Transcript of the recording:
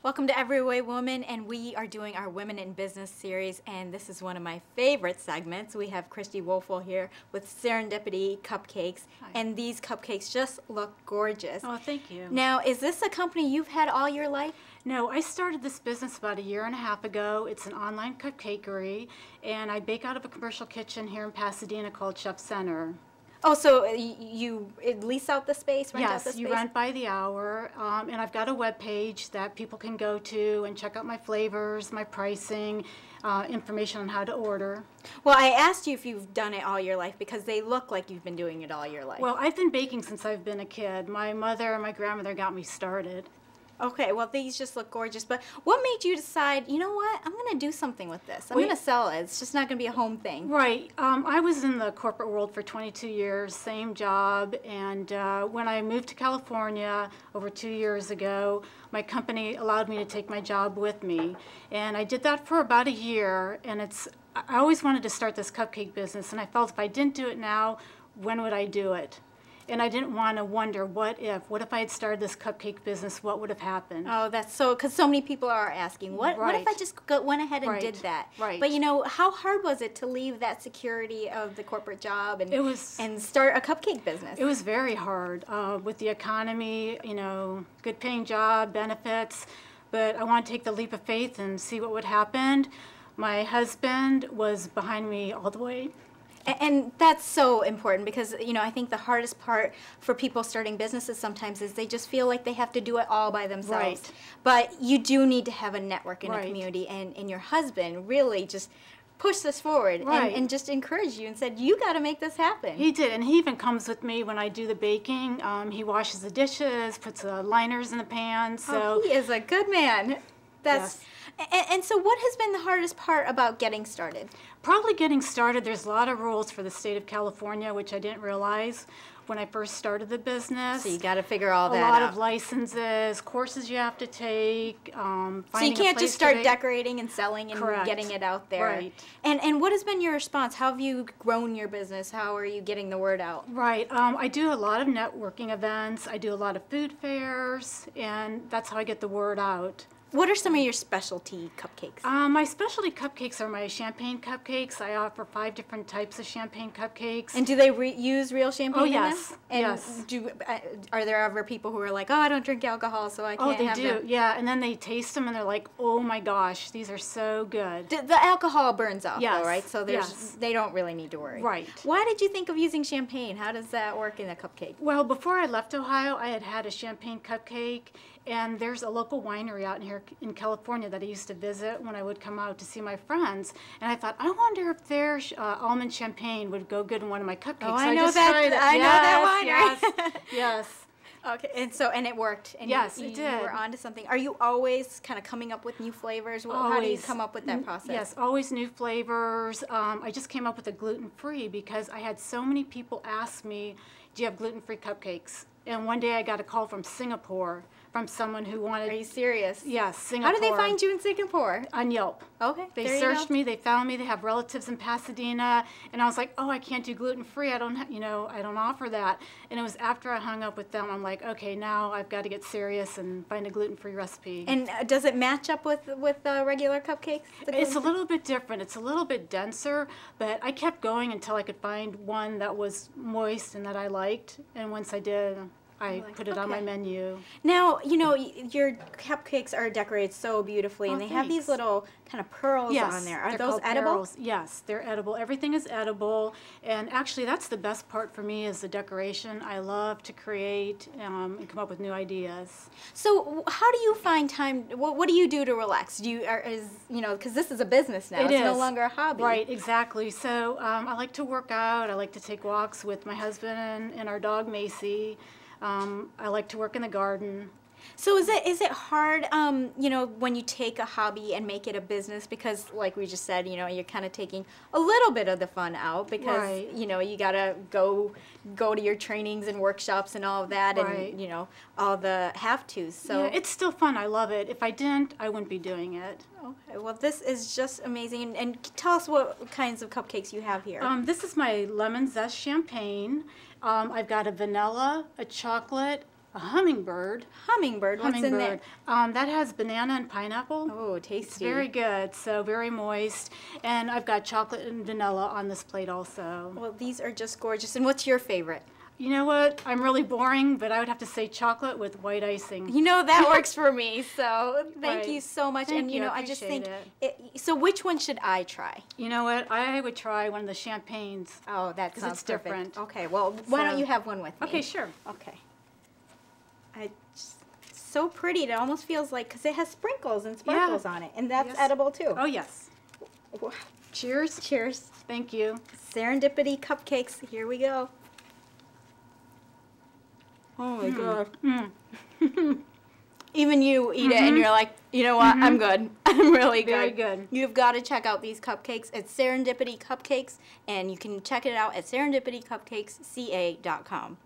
Welcome to Everywaywoman, and we are doing our Women in Business series, and this is one of my favorite segments. We have Kristy Woelfel here with Serendipity Cupcakes, Hi. and these cupcakes just look gorgeous. Oh, thank you. Now, is this a company you've had all your life? No, I started this business about 1.5 years ago. It's an online cupcakery, and I bake out of a commercial kitchen here in Pasadena called Chef Center. Oh, so you lease out the space, rent out the space? Yes, you rent by the hour, and I've got a web page that people can go to and check out my flavors, my pricing, information on how to order. Well, I asked you if you've done it all your life because they look like you've been doing it all your life. Well, I've been baking since I've been a kid. My mother and my grandmother got me started. Okay, well, these just look gorgeous, but what made you decide, you know what, I'm going to do something with this. I'm going to sell it. It's just not going to be a home thing. Right. I was in the corporate world for 22 years, same job, and when I moved to California over 2 years ago, my company allowed me to take my job with me, and I did that for about 1 year, and I always wanted to start this cupcake business, and I felt if I didn't do it now, when would I do it? And I didn't want to wonder, what if I had started this cupcake business, what would have happened? Oh, that's so, because so many people are asking, what if I just went ahead and did that? Right. But you know, how hard was it to leave that security of the corporate job and start a cupcake business? It was very hard with the economy, you know, good paying job, benefits, but I wanted to take the leap of faith and see what would happen. My husband was behind me all the way. And that's so important because, you know, I think the hardest part for people starting businesses sometimes is they just feel like they have to do it all by themselves. Right. But you do need to have a network in a Right. community, and your husband really just pushed this forward Right. and just encouraged you and said, you got to make this happen. He did, and he even comes with me when I do the baking. He washes the dishes, puts the liners in the pans. So he is a good man. That's Yes. And so what has been the hardest part about getting started? Probably getting started, there's a lot of rules for the state of California, which I didn't realize when I first started the business. So you got to figure all that out. A out. lot of licenses, courses you have to take. So you can't just start decorating and selling and Correct. getting it out there. Right. And what has been your response? How have you grown your business? How are you getting the word out? Right. I do a lot of networking events. I do a lot of food fairs, and that's how I get the word out. What are some of your specialty cupcakes? My specialty cupcakes are my champagne cupcakes. I offer 5 different types of champagne cupcakes. And do they use real champagne in yes. them? And yes. Are there ever people who are like, oh, I don't drink alcohol, so I can't have them? Oh, they do. Yeah, and then they taste them and they're like, oh my gosh, these are so good. The alcohol burns off, Yes. though, right? So they don't really need to worry. Right. Why did you think of using champagne? How does that work in a cupcake? Well, before I left Ohio, I had had a champagne cupcake, and there's a local winery out here in California that I used to visit when I would come out to see my friends. And I thought, I wonder if their almond champagne would go good in one of my cupcakes. Oh, so I know just that. tried it. I know that winery. Yes. Yes. Okay, and it worked. And yes, you it did. You were onto something. Are you always kind of coming up with new flavors? How do you come up with that process? Yes, always new flavors. I just came up with a gluten-free because I had so many people ask me, do you have gluten-free cupcakes? And one day I got a call from Singapore from someone who wanted... Are you serious? Yes, Singapore. How did they find you in Singapore? On Yelp. Okay, They searched me, they found me, they have relatives in Pasadena, and I was like, oh, I can't do gluten-free, I don't offer that. And it was after I hung up with them, I'm like, okay, now I've got to get serious and find a gluten-free recipe. And does it match up with regular cupcakes? It's a little bit different, it's a little bit denser, but I kept going until I could find one that was moist and that I liked, and once I did, I put it on my menu. Now, you know, your cupcakes are decorated so beautifully, and they have these little kind of pearls on there. Are those edible? Pearls. Yes, they're edible. Everything is edible, and actually that's the best part for me is the decoration. I love to create and come up with new ideas. So how do you find time, what do you do to relax? Because this is a business now. It's no longer a hobby. Right, exactly. So I like to work out. I like to take walks with my husband and our dog Macy. I like to work in the garden. So is it hard, you know, when you take a hobby and make it a business? Because, like we just said, you know, you're kind of taking a little bit of the fun out because, you know, you gotta go to your trainings and workshops and all of that, and you know, all the have-tos. So yeah, it's still fun. I love it. If I didn't, I wouldn't be doing it. Okay, well, this is just amazing. And tell us what kinds of cupcakes you have here. This is my lemon zest champagne. I've got a vanilla, a chocolate, A hummingbird. Hummingbird. What's in there? That has banana and pineapple. Oh, tasty. It's very good. So very moist. And I've got chocolate and vanilla on this plate also. Well, these are just gorgeous. And what's your favorite? You know what? I'm really boring, but I would have to say chocolate with white icing. You know, that works for me. So thank Right. you so much. Thank and you. know, I I just think appreciate so which one should I try? You know what? I would try one of the champagnes. Oh, that 'Cause sounds it's perfect. different. Okay, well, why don't So- you have one with me? Okay, sure. Okay. So pretty. It almost feels like, because it has sprinkles and sparkles on it. And that's Yes. edible, too. Oh, yes. Cheers. Cheers. Thank you. Serendipity Cupcakes. Here we go. Oh, my God. Even you eat it, and you're like, you know what? I'm good. I'm really good. Very good. You've got to check out these cupcakes. It's Serendipity Cupcakes, and you can check it out at serendipitycupcakesca.com.